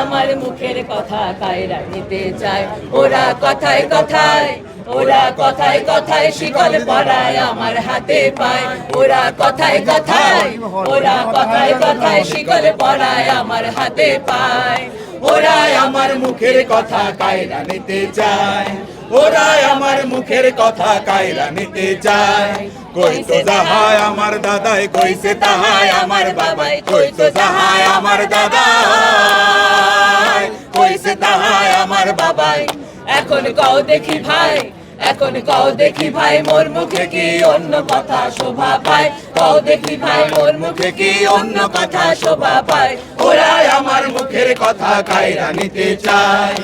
আমার মুখের কথা কায়রা নিতে চায়। ওরা কথায় কথায়, ওরা কথায় কথায় শিকল পরায় আমার হাতে পায়। ওরা কথায় কথায়, ওরা কথায় কথায় শিকল পরায় আমার হাতে পায়। ওরা আমার মুখের কথা কায়রা নিতে চায়। ওরা আমার মুখের কথা কায়রা নিতে চায়। কই তো যাহায় আমার দাদাই, কইছে তাহাই আমার বাবাই। কই তো যাহায় আমার দাদাই, কইছে তাহাই আমার বাবাই। এখন কও দেখি ভাই, এখন কও দেখি ভাই, মোর মুখে কি অন্য কথা শোভা পায়। কও দেখি ভাই, মোর মুখে কি অন্য কথা শোভা পায়। ওরা আমার মুখের কথা কায়রা নিতে চায়।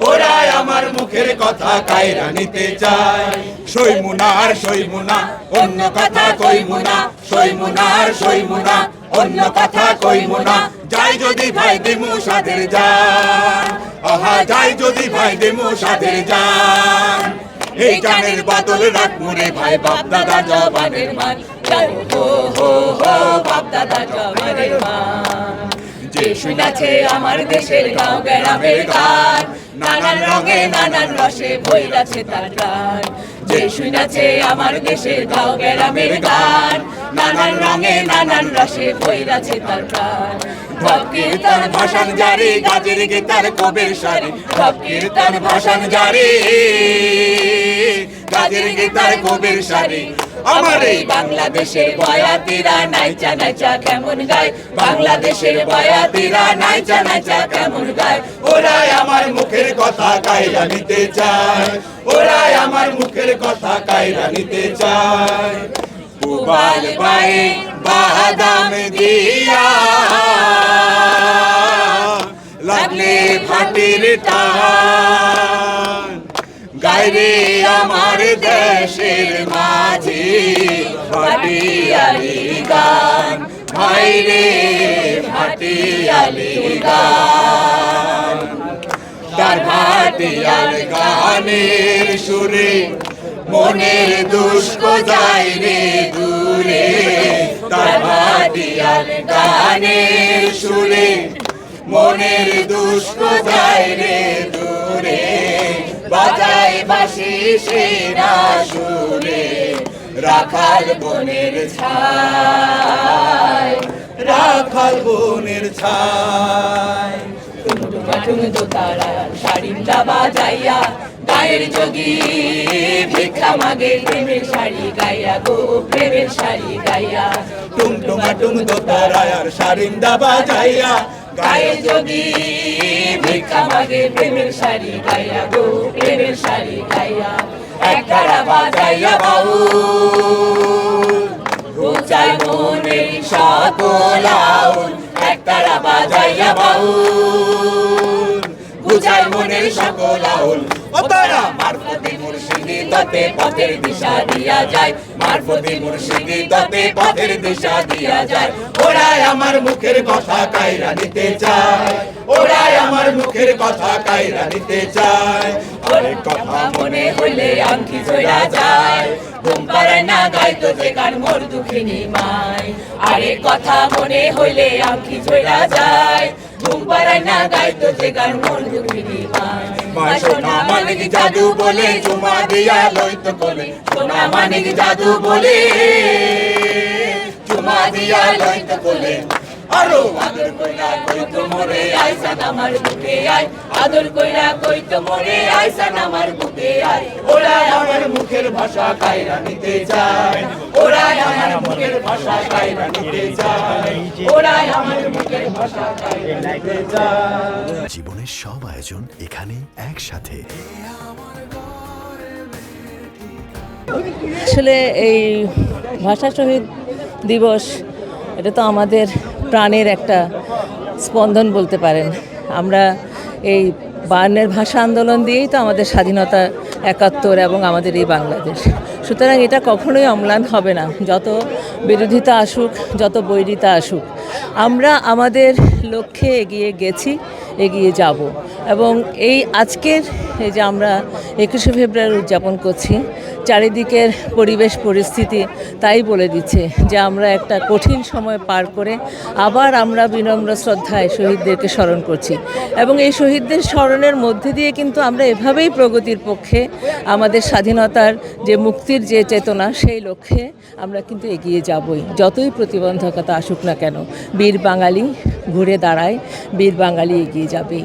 ওরা আমার মুখের কথা কায়রা নিতে চায়। সইমুনার সইমুনা অন্য কথা কইমুনা। সইমুনার সইমুনা অন্য কথা কইমুনা। যাই যদি ভাই দিমু সাদের জান, আহা যাই যদি ভাই দিমু সাদের জান। এই জানের বাদল রাখমু রে ভাই বাপ দাদা জবানের মান। হো হো হো বাপ দাদা জবানের মান। যে শুনেছে আমার দেশের গাঁও গ্রামের গান, নানান রঙে নানান রসে ভইরাছে তার গান। যে শুনেছে আমার দেশের গাঁও গ্রামের গান, নানান রঙে নানান রসে ভইরাছে তার গান। ঢপ কীর্তন ভাষণ জারি, গাজীর গীতার কবির সারি। ঢপ কীর্তন ভাষণ জারি, গাজীর গীতার কবির সারি। আমার এই বাংলাদেশের বয়াতিরা নাইচা নাইচা কেমন গায়। বাংলাদেশের বয়াতিরা নাইচা নাইচা কেমন গায়। ওরা আমার মুখের কথা কায়রা নিতে চায়। ওরা আমার মুখের কথা কায়রা নিতে চায়। পুবাল বায়ে বাদাম দিয়া লাগলে ভাটির টান। গাইরে আমার দেশের মাঝি ভাটিয়ালি গান। ভাইরে ভাটিয়ালি গান। তার ভাটিয়াল গানের সুরে মনের দুষ্ক যায় রে দূরে। তার ভাটিয়াল গানের সুরে মনের দুষ্ক যায় রে দূরে। বাজায় বাঁশি সেরা সুরে রাখাল বনের ছায়। রাখাল বনের ছায়। তারা শাড়িটা বাজাইয়া গায়ের যোগী ভিক্ষা মাগে প্রেমের শাড়ি গাইয়া গো প্রেমের শাড়ি গাইয়া। টুমটুমা টুম দোতারায়ার সারিন্দা বাজাইয়া গায়ের যোগী ভিক্ষা মাগে প্রেমের শাড়ি গাইয়া গো প্রেমের শাড়ি গাইয়া। একতারা বাজাইয়া বাউল ঘুচাই মনের সকল আউল। একতারা বাজাইয়া বাউল ঘুচাই মনের সকল আউল। ও তারা মারফতি মুর্শিদি দতে পথের দিশা দিয়া যায়। মারফতি মুর্শিদি দতে পথের দিশা দিয়া যায়। ওরা আমার মুখের কথা কায়রা নিতে চায়। ওরা আমার মুখের কথা কায়রা নিতে চায়। অনেক কথা মনে হইলে আংটি জয়া যায়। ঘুম পাড়ায় না গাইতো যে গান মোর দুঃখিনী মাই। আরে কথা মনে হইলে আংটি জয়া যায়। ঘুম পাড়ায় না গাইতো যে গান মোর দুঃখিনী মাই। সোনা মানিক জাদু বলে চুমা দিয়া লইতো কোলে। সোনা মানিক জাদু বলে চুমা দিয়া লইতো কোলে। আরো আদর কইরা কইতো মোরে আইসান আমার বুকে আয়। আদর কইরা কইতো মোরে আইসান আমার বুকে আয়। ওরা আমার মুখের ভাষা কায়রা নিতে চায়। ওরা আমার মুখের ভাষা কায়রা নিতে চায়। ওরা আমার মুখের ভাষা কায়রা নিতে চায়। জীবনের সব আয়োজন এখানে একসাথে। আসলে এই ভাষা শহীদ দিবস এটা তো আমাদের প্রাণের একটা স্পন্দন বলতে পারেন। আমরা এই 52 ভাষা আন্দোলন দিয়েই তো আমাদের স্বাধীনতা 71 এবং আমাদের এই বাংলাদেশ। সুতরাং এটা কখনোই অম্লান হবে না, যত বিরোধিতা আসুক, যত বৈরিতা আসুক। আমরা আমাদের লক্ষ্যে এগিয়ে গেছি, এগিয়ে যাব। এবং এই আজকের এই যে আমরা 21শে ফেব্রুয়ারি উদযাপন করছি, চারিদিকের পরিবেশ পরিস্থিতি তাই বলে দিচ্ছে যে আমরা একটা কঠিন সময় পার করে আবার আমরা বিনম্র শ্রদ্ধায় শহীদদেরকে স্মরণ করছি। এবং এই শহীদদের স্মরণের মধ্যে দিয়ে কিন্তু আমরা এভাবেই প্রগতির পক্ষে, আমাদের স্বাধীনতার যে মুক্তির যে চেতনা, সেই লক্ষ্যে আমরা কিন্তু এগিয়ে যাবই, যতই প্রতিবন্ধকতা আসুক না কেন। বীর বাঙালি ঘুরে দাঁড়ায়, বীর বাঙালি এগিয়ে যাবেই।